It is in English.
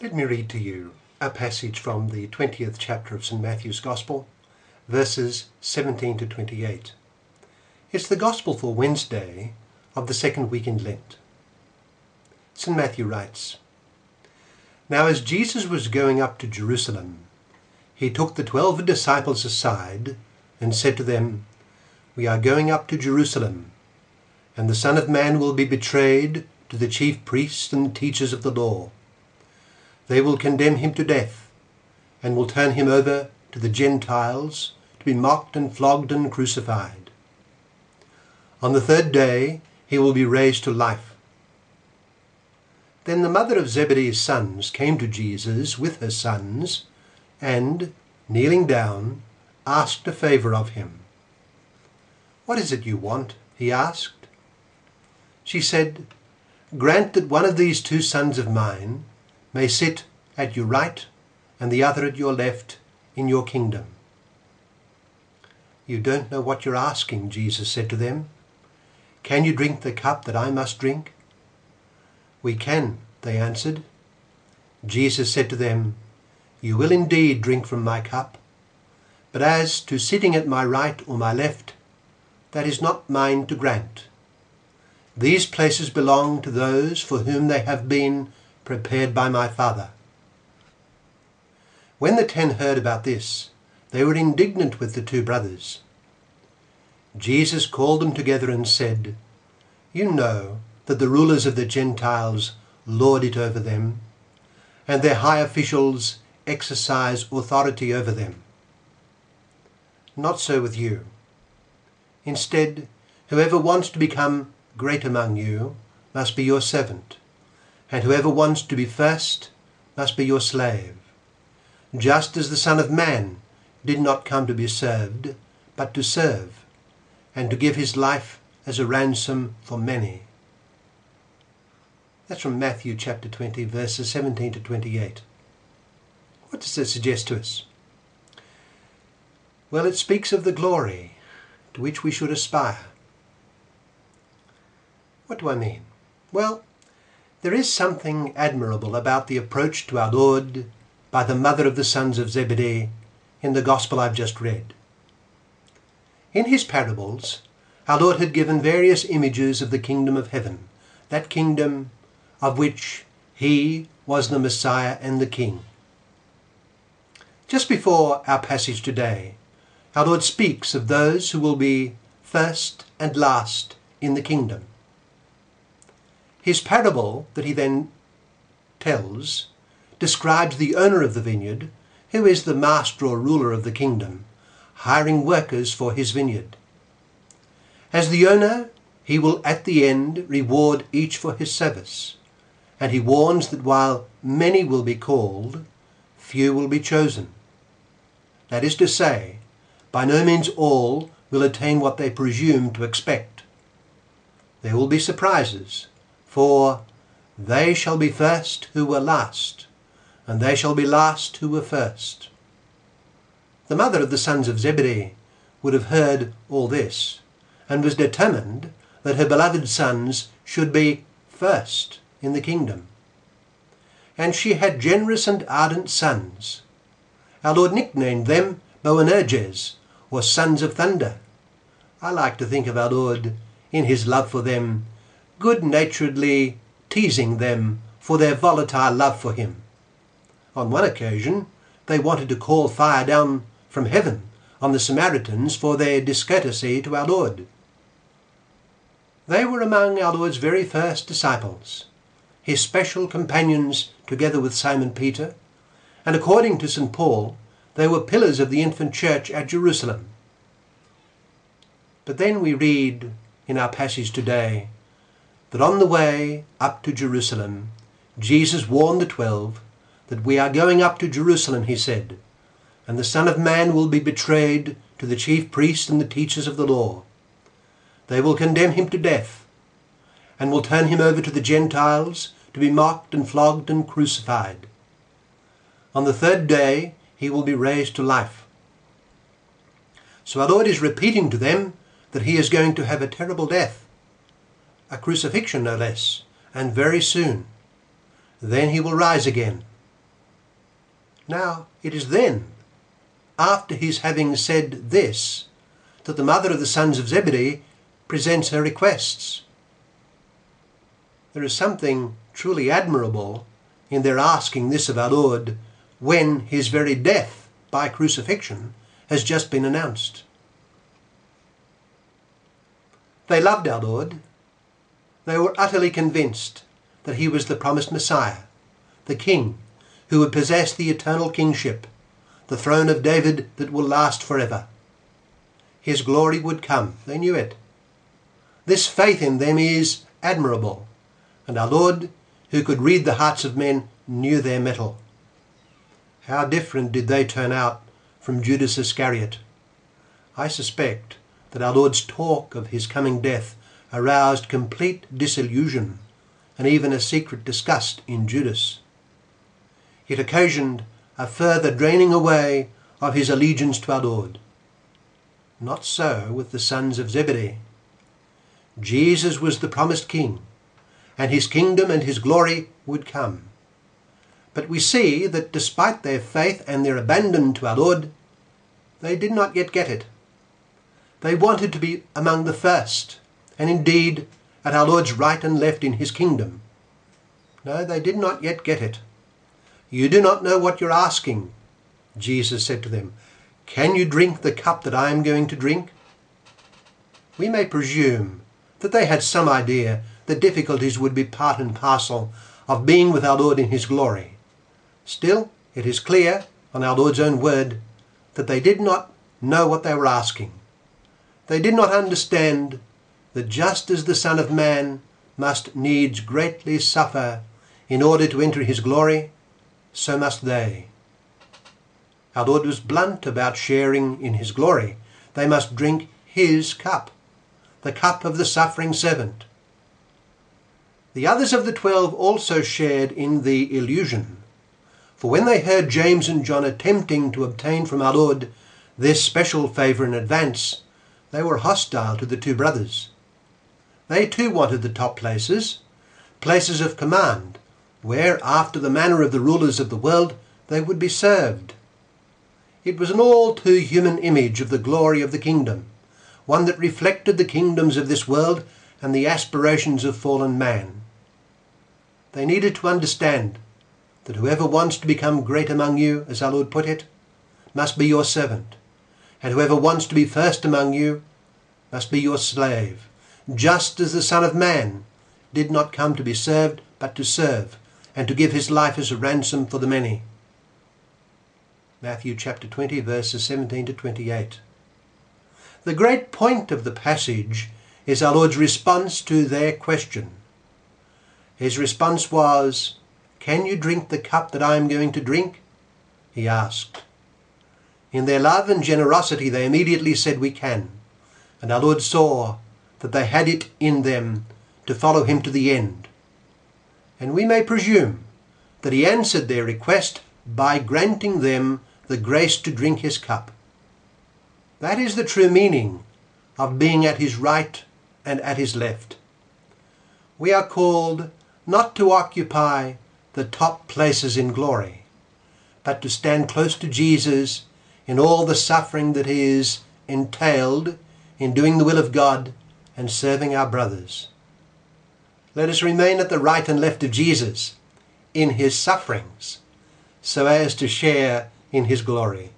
Let me read to you a passage from the 20th chapter of St. Matthew's Gospel, verses 17 to 28. It's the Gospel for Wednesday of the second week in Lent. St. Matthew writes, "Now as Jesus was going up to Jerusalem, he took the 12 disciples aside and said to them, 'We are going up to Jerusalem, and the Son of Man will be betrayed to the chief priests and teachers of the law. They will condemn him to death, and will turn him over to the Gentiles to be mocked and flogged and crucified. On the third day he will be raised to life.' Then the mother of Zebedee's sons came to Jesus with her sons, and, kneeling down, asked a favour of him. 'What is it you want?' he asked. She said, 'Grant that one of these 2 sons of mine may sit at your right and the other at your left in your kingdom.' 'You don't know what you're asking,' Jesus said to them. 'Can you drink the cup that I must drink?' 'We can,' they answered. Jesus said to them, 'You will indeed drink from my cup, but as to sitting at my right or my left, that is not mine to grant. These places belong to those for whom they have been prepared by my Father.' When the 10 heard about this, they were indignant with the 2 brothers. Jesus called them together and said, 'You know that the rulers of the Gentiles lord it over them, and their high officials exercise authority over them. Not so with you. Instead, whoever wants to become great among you must be your servant, and whoever wants to be first must be your slave, just as the Son of Man did not come to be served, but to serve, and to give his life as a ransom for many." That's from Matthew chapter 20, verses 17 to 28. What does that suggest to us? Well, it speaks of the glory to which we should aspire. What do I mean? Well, there is something admirable about the approach to our Lord by the mother of the sons of Zebedee in the Gospel I've just read. In his parables, our Lord had given various images of the kingdom of heaven, that kingdom of which he was the Messiah and the King. Just before our passage today, our Lord speaks of those who will be first and last in the kingdom. His parable that he then tells describes the owner of the vineyard, who is the master or ruler of the kingdom, hiring workers for his vineyard. As the owner, he will at the end reward each for his service, and he warns that while many will be called, few will be chosen. That is to say, by no means all will attain what they presume to expect. There will be surprises, for they shall be first who were last, and they shall be last who were first. The mother of the sons of Zebedee would have heard all this, and was determined that her beloved sons should be first in the kingdom. And she had generous and ardent sons. Our Lord nicknamed them Boanerges, or sons of thunder. I like to think of our Lord, in his love for them, good-naturedly teasing them for their volatile love for him. On one occasion, they wanted to call fire down from heaven on the Samaritans for their discourtesy to our Lord. They were among our Lord's very first disciples, his special companions together with Simon Peter, and according to St. Paul, they were pillars of the infant church at Jerusalem. But then we read in our passage today that on the way up to Jerusalem, Jesus warned the 12 that we are going up to Jerusalem, he said, and the Son of Man will be betrayed to the chief priests and the teachers of the law. They will condemn him to death, and will turn him over to the Gentiles to be mocked and flogged and crucified. On the third day he will be raised to life. So our Lord is repeating to them that he is going to have a terrible death, a crucifixion no less, and very soon. Then he will rise again, Now it is then, after his having said this, that the mother of the sons of Zebedee presents her requests. There is something truly admirable in their asking this of our Lord when his very death by crucifixion has just been announced. They loved our Lord. They were utterly convinced that he was the promised Messiah, the King who would possess the eternal kingship, the throne of David that will last forever. His glory would come. They knew it. This faith in them is admirable, and our Lord, who could read the hearts of men, knew their mettle. How different did they turn out from Judas Iscariot. I suspect that our Lord's talk of his coming death aroused complete disillusion and even a secret disgust in Judas. It occasioned a further draining away of his allegiance to our Lord. Not so with the sons of Zebedee. Jesus was the promised King, and his kingdom and his glory would come. But we see that despite their faith and their abandon to our Lord, they did not yet get it. They wanted to be among the first, and indeed at our Lord's right and left in his kingdom. No, they did not yet get it. You do not know what you're asking, Jesus said to them. Can you drink the cup that I am going to drink? We may presume that they had some idea that difficulties would be part and parcel of being with our Lord in his glory. Still, it is clear, on our Lord's own word, that they did not know what they were asking. They did not understand that just as the Son of Man must needs greatly suffer in order to enter his glory, so must they. Our Lord was blunt about sharing in his glory. They must drink his cup, the cup of the suffering servant. The others of the 12 also shared in the illusion, for when they heard James and John attempting to obtain from our Lord this special favour in advance, they were hostile to the two brothers. They too wanted the top places, places of command, where, after the manner of the rulers of the world, they would be served. It was an all too human image of the glory of the kingdom, one that reflected the kingdoms of this world and the aspirations of fallen man. They needed to understand that whoever wants to become great among you, as our Lord put it, must be your servant, and whoever wants to be first among you must be your slave, just as the Son of Man did not come to be served, but to serve, and to give his life as a ransom for the many. Matthew chapter 20, verses 17 to 28. The great point of the passage is our Lord's response to their question. His response was, "Can you drink the cup that I am going to drink?" he asked. In their love and generosity they immediately said, "We can." And our Lord saw that they had it in them to follow him to the end. And we may presume that he answered their request by granting them the grace to drink his cup. That is the true meaning of being at his right and at his left. We are called not to occupy the top places in glory, but to stand close to Jesus in all the suffering that is entailed in doing the will of God and serving our brothers. Let us remain at the right and left of Jesus in his sufferings, so as to share in his glory.